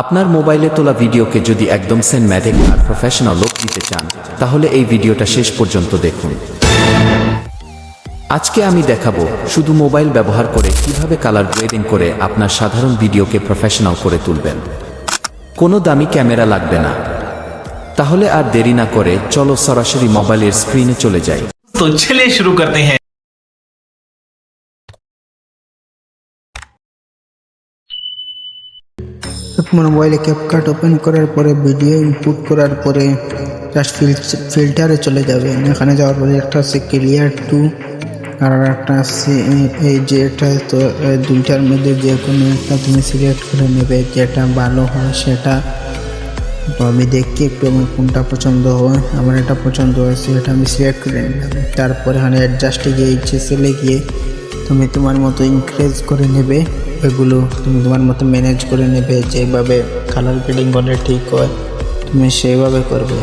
আপনার মোবাইলে তোলা ভিডিওকে যদি একদম সিনেম্যাটিক আর প্রফেশনাল লুক দিতে চান তাহলে এই ভিডিওটা শেষ পর্যন্ত দেখুন। আজকে আমি দেখাবো শুধু মোবাইল ব্যবহার করে কিভাবে কালার গ্রেডিং করে আপনার সাধারণ ভিডিওকে প্রফেশনাল করে তুলবেন। কোনো দামি ক্যামেরা লাগবে না। তাহলে আর দেরি না করে চলো সরাসরি মোবাইলের স্ক্রিনে চলে যাই। तो चलिए शुरू करते हैं। তোমার মোবাইলে ক্যাপকাট ওপেন করার পরে ভিডিও ইনপুট করার পরে জাস্ট ফিল্টারে চলে যাবেন। এখানে যাওয়ার পরে একটা আছে ক্লিয়ার টু আর একটা আছে এই যে এটা, তো দুইটার মধ্যে যে কোনো একটা তুমি সিলেক্ট করে নেবে যেটা ভালো হয় সেটা। তো আমি দেখি একটু আমার কোনটা পছন্দ হয়, আমার এটা পছন্দ হয়েছে, এটা আমি সিলেক্ট করে নিলাম। তারপরে এখানে অ্যাডজাস্টে গিয়ে এইচএসএলে গিয়ে তুমি তোমার মতো ইনক্রিজ করে নেবে, এগুলো তুমি তোমার মতো ম্যানেজ করে নেবে। যেভাবে কালার গ্রেডিং করলে ঠিক হয় তুমি সেইভাবে করবে।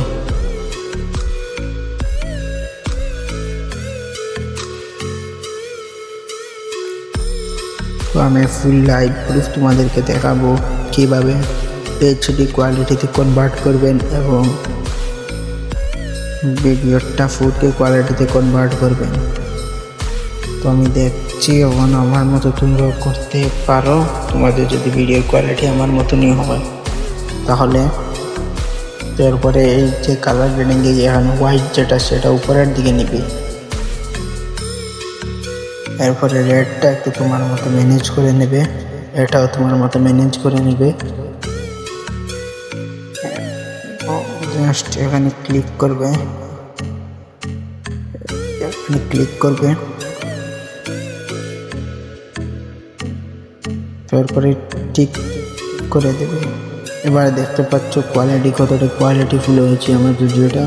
তো আমি ফুল লাইভ প্রুফ তোমাদেরকে দেখাবো কীভাবে এইচডি কোয়ালিটিতে কনভার্ট করবেন এবং ভিডিওটা 4K কোয়ালিটিতে কনভার্ট করবেন। তো আমি দেখছি এখন আমার মতো তোমরাও করতে পারো। তোমাদের যদি ভিডিওর কোয়ালিটি আমার মতনই হয় তাহলে তারপরে এই যে কালার গ্রেডিংয়ে এখানে হোয়াইট যেটা সেটা উপরের দিকে নিবি, এরপরে রেডটা একটু তোমার মতো ম্যানেজ করে নেবে, এটাও তোমার মতো ম্যানেজ করে নেবে। জাস্ট এখানে ক্লিক করবে, তারপরে ঠিক করে দেবে। এবার দেখতে পাচ্ছ কোয়ালিটি কতটা কোয়ালিটিফুল হয়েছে আমার ভিডিওটা।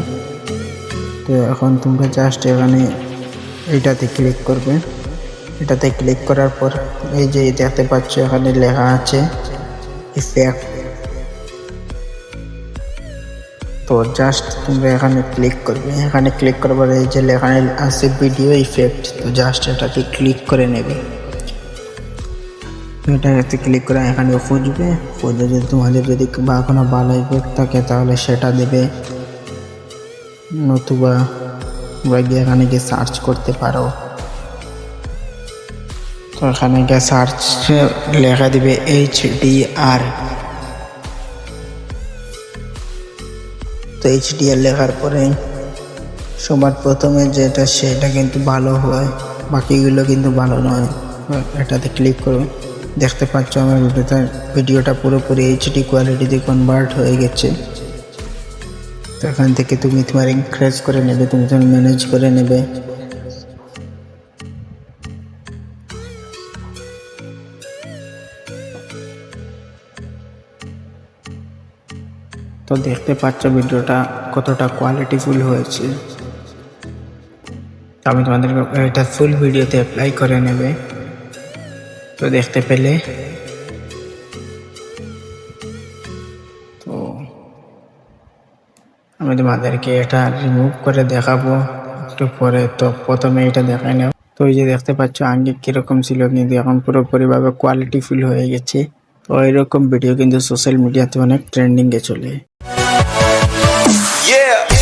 তো এখন তোমরা জাস্ট এখানে এইটাতে ক্লিক করবে, এটাতে ক্লিক করার পর এই যে দেখতে পাচ্ছ এখানে লেখা আছে ইফেক্ট। তো জাস্ট তোমরা এখানে ক্লিক করবে, এখানে ক্লিক করবার এই যে লেখা আছে ভিডিও ইফেক্ট, তো জাস্ট এটাতে ক্লিক করে নেবে। এটাতে ক্লিক করে এখানে খুঁজবে, খুঁজে যদি তোমাদের যদি বা কোনো ভালো ইফেক্ট থাকে তাহলে সেটা দেবে, নতুবা গিয়ে এখানে গিয়ে সার্চ করতে পারো। তো এখানে গিয়ে সার্চ লেখা দিবে HDR। তো HDR লেখার পরে সবার প্রথমে যেটা সেটা কিন্তু ভালো হয়, বাকিগুলো কিন্তু ভালো নয়। এটাতে ক্লিক করো, দেখতে পাচ্ছ আমার ভিডিওটা পুরোপুরি HD কোয়ালিটিতে কনভার্ট হয়ে গেছে। তো এখান থেকে তুমি তোমার ইনক্রিজ করে নেবে, তুমি তোমার ম্যানেজ করে নেবে। তো দেখতে পাচ্ছ ভিডিওটা কতটা কোয়ালিটিফুল হয়েছে। তো আমি তোমাদেরকে এটা ফুল ভিডিওতে অ্যাপ্লাই করে নেবে। তো দেখতে পেলে, তো আমি তোমাদেরকে এটা রিমুভ করে দেখাবো একটু পরে। তো প্রথমে এটা দেখাই নাও। তো এই যে দেখতে পাচ্ছ আগে কীরকম ছিল, কিন্তু এখন পুরোপুরিভাবে কোয়ালিটিফুল হয়ে গেছে। তো এরকম ভিডিও কিন্তু সোশ্যাল মিডিয়াতে অনেক ট্রেন্ডিংয়ে চলে। Yeah.